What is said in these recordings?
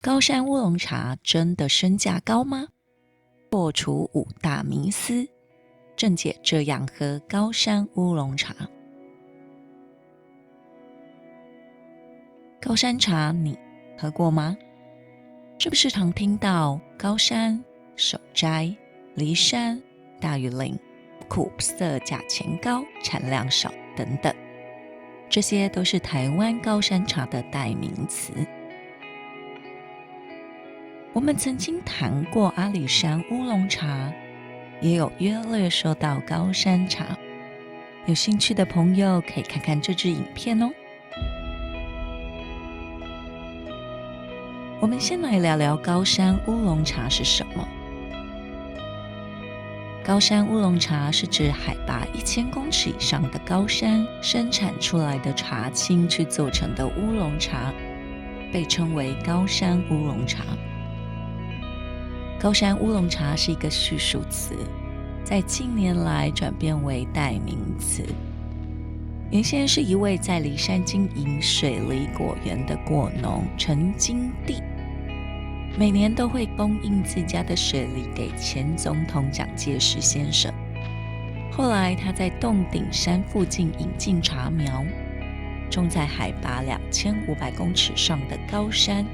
高山乌龙茶真的身价高吗？破除5大迷思，正解这样喝高山乌龙茶。高山茶你喝过吗？是不是常听到高山、手摘、梨山、大禹岭、苦涩价钱高、产量少等等？这些都是台湾高山茶的代名词。我们曾经谈过阿里山乌龙茶，也有约略说到高山茶。有兴趣的朋友可以看看这支影片哦。我们先来聊聊高山乌龙茶是什么。高山乌龙茶是指海拔1000公尺以上的高山生产出来的茶青去做成的乌龙茶，被称为高山乌龙茶。高山乌龙茶是一个叙述词，在近年来转变为代名词。原先是一位在梨山经营水梨果园的果农陈金娣，每年都会供应自家的水梨给前总统蒋介石先生。后来他在洞顶山附近引进茶苗，种在海拔2500公尺上的高山，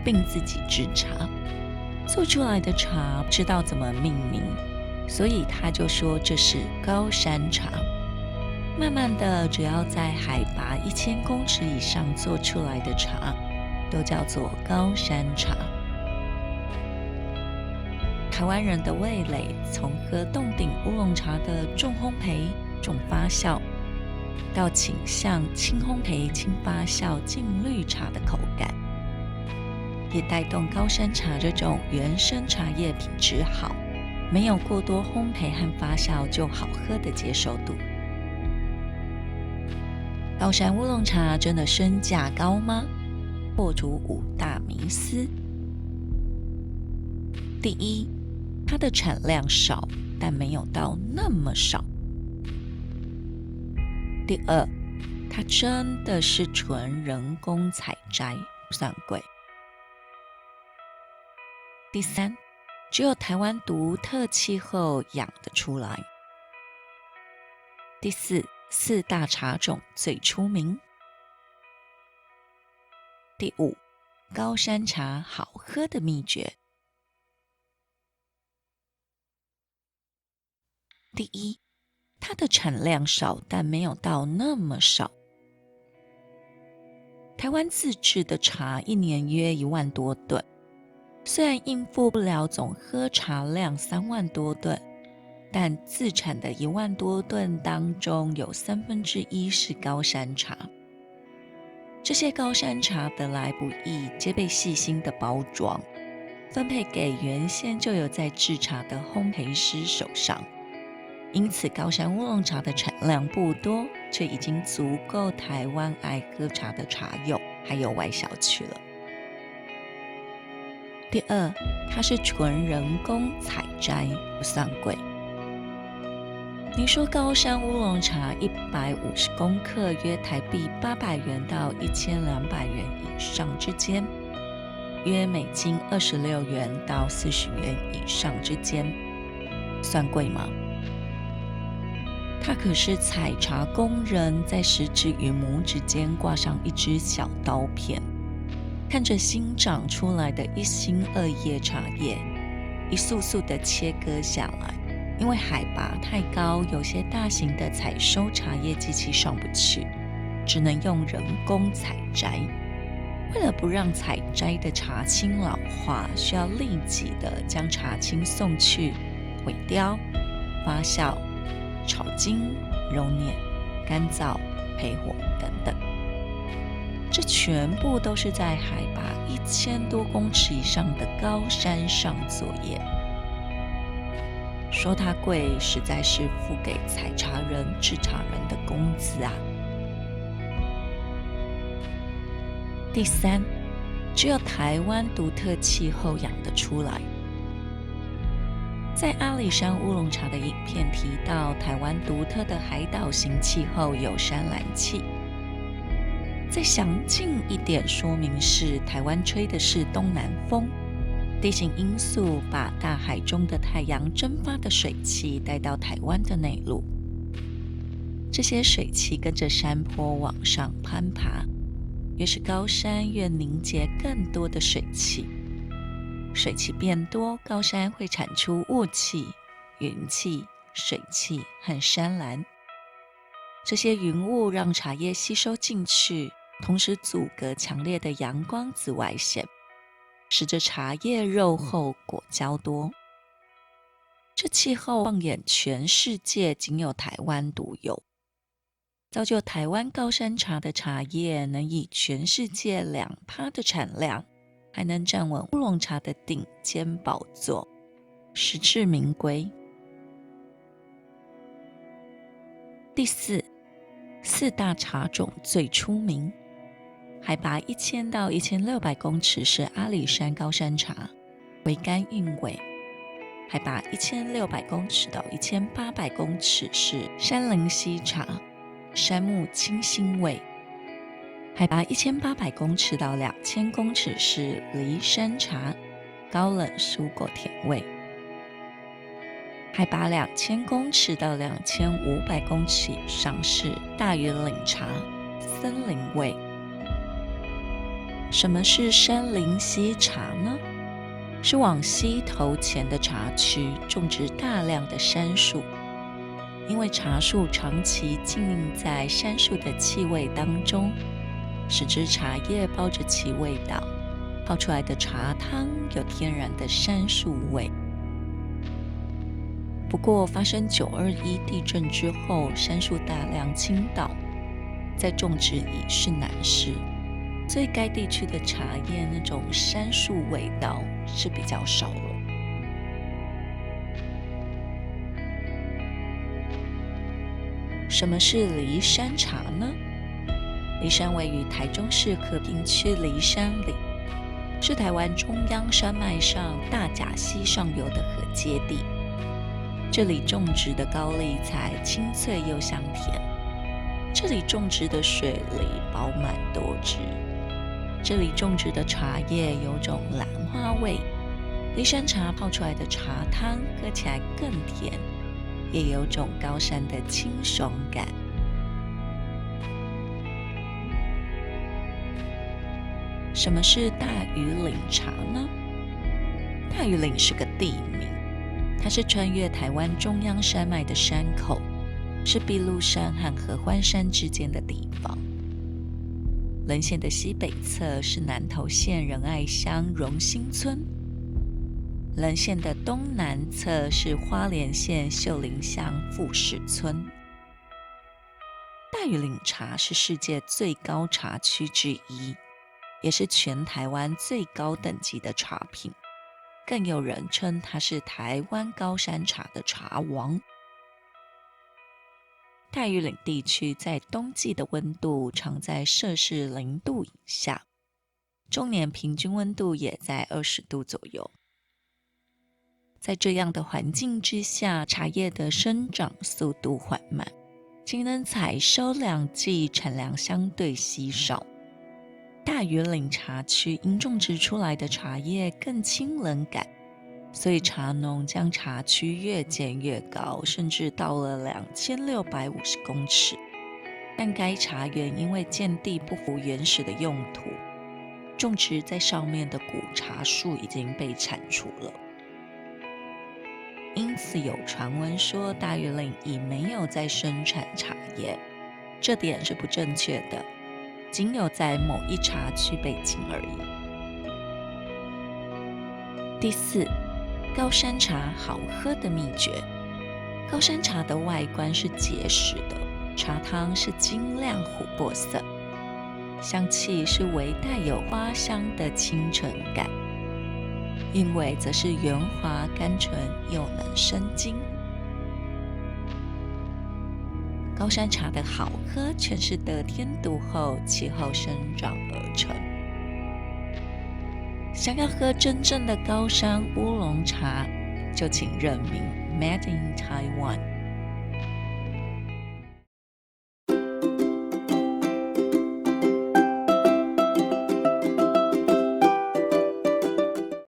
并自己制茶。做出来的茶不知道怎么命名，所以他就说这是高山茶。慢慢的，只要在海拔1000公尺以上做出来的茶，都叫做高山茶。台湾人的味蕾从喝洞顶乌龙茶的重烘焙、重发酵，到倾向轻烘焙、轻发酵、净绿茶的口感，也带动高山茶这种原生茶叶品质好，没有过多烘焙和发酵就好喝的接受度。高山乌龙茶真的身价高吗？破除5大迷思。第一，它的产量少，但没有到那么少。第二，它真的是纯人工采摘，不算贵。第三，只有台湾独特气候养得出来。第四，4大茶种最出名。第五，高山茶好喝的秘诀。第一，它的产量少，但没有到那么少。台湾自制的茶一年约1万多吨，虽然应付不了总喝茶量3万多吨，但自产的1万多吨当中有1/3是高山茶。这些高山茶得来不易，皆被细心的包装，分配给原先就有在制茶的烘焙师手上。因此高山乌龙茶的产量不多，却已经足够台湾爱喝茶的茶友还有外销去了。第二，它是纯人工采摘，不算贵。你说高山乌龙茶150公克约台币800元到1200元以上之间，约美金26元到40元以上之间，算贵吗？它可是采茶工人在食指与拇指间挂上一支小刀片，看着新长出来的1心2叶茶叶一束束的切割下来。因为海拔太高，有些大型的采收茶叶机器上不去，只能用人工采摘。为了不让采摘的茶青老化，需要立即的将茶青送去萎凋、发酵、炒精、揉捻、干燥、焙火等等。这全部都是在海拔1000多公尺以上的高山上作业。说它贵，实在是付给采茶人、制茶人的工资啊。第三，只有台湾独特气候养得出来。在阿里山乌龙茶的影片提到，台湾独特的海岛型气候有山岚气，再详尽一点说明是，台湾吹的是东南风，地形因素把大海中的太阳蒸发的水汽带到台湾的内陆，这些水汽跟着山坡往上攀爬，越是高山越凝结更多的水汽，水汽变多，高山会产出雾气、云气、水汽和山岚，这些云雾让茶叶吸收进去，同时阻隔强烈的阳光紫外线，使得茶叶肉厚果胶多。这气候放眼全世界仅有台湾独有，造就台湾高山茶的茶叶能以全世界2%的产量，还能站稳乌龙茶的顶尖宝座，实至名归。第四，4大茶种最出名，海拔1000到1600公尺是阿里山高山茶，回甘韵味；海拔1600公尺到1800公尺是山林溪茶，山木清新味；海拔1800公尺到2000公尺是梨山茶，高冷蔬果甜味；海拔2000公尺到2500公尺以上是大屿岭茶，森林味。什么是山林溪茶呢？是往溪头前的茶区种植大量的杉树，因为茶树长期浸浸在杉树的气味当中，使之茶叶包着其味道，泡出来的茶汤有天然的杉树味。不过发生921地震之后，杉树大量倾倒，再种植已是难事，所以该地区的茶叶那种杉树味道是比较少了。什么是梨山茶呢？梨山位于台中市和平区梨山里，是台湾中央山脉上大甲溪上游的河接地。这里种植的高丽菜清脆又香甜，这里种植的水梨饱满多汁，这里种植的茶叶有种兰花味，梨山茶泡出来的茶汤喝起来更甜，也有种高山的清爽感。什么是大屿岭茶呢？大屿岭是个地名，它是穿越台湾中央山脉的山口，是碧鹿山和合欢山之间的地方。棱线的西北侧是南投县仁爱乡荣兴村，棱线的东南侧是花莲县秀林乡富士村。大屿岭茶是世界最高茶区之一，也是全台湾最高等级的茶品，更有人称它是台湾高山茶的茶王。大屿岭地区在冬季的温度常在摄氏0度以下，终年平均温度也在20度左右。在这样的环境之下，茶叶的生长速度缓慢，仅能采收2季，产量相对稀少。大屿岭茶区因种植出来的茶叶更清冷感，所以茶农将茶区越建越高，甚至到了2650公尺。但该茶园因为建地不符原始的用途，种植在上面的古茶树已经被铲除了。因此有传闻说大屿岭已没有在生产茶叶，这点是不正确的，仅有在某一茶区被禁而已。第四，高山茶好喝的秘诀。高山茶的外观是结实的，茶汤是晶亮琥珀色，香气是微带有花香的清纯感，韵味则是圆滑甘醇又能生津。高山茶的好喝全是得天独厚，气候生长而成。想要喝真正的高山乌龙茶，就请认明 Made in Taiwan。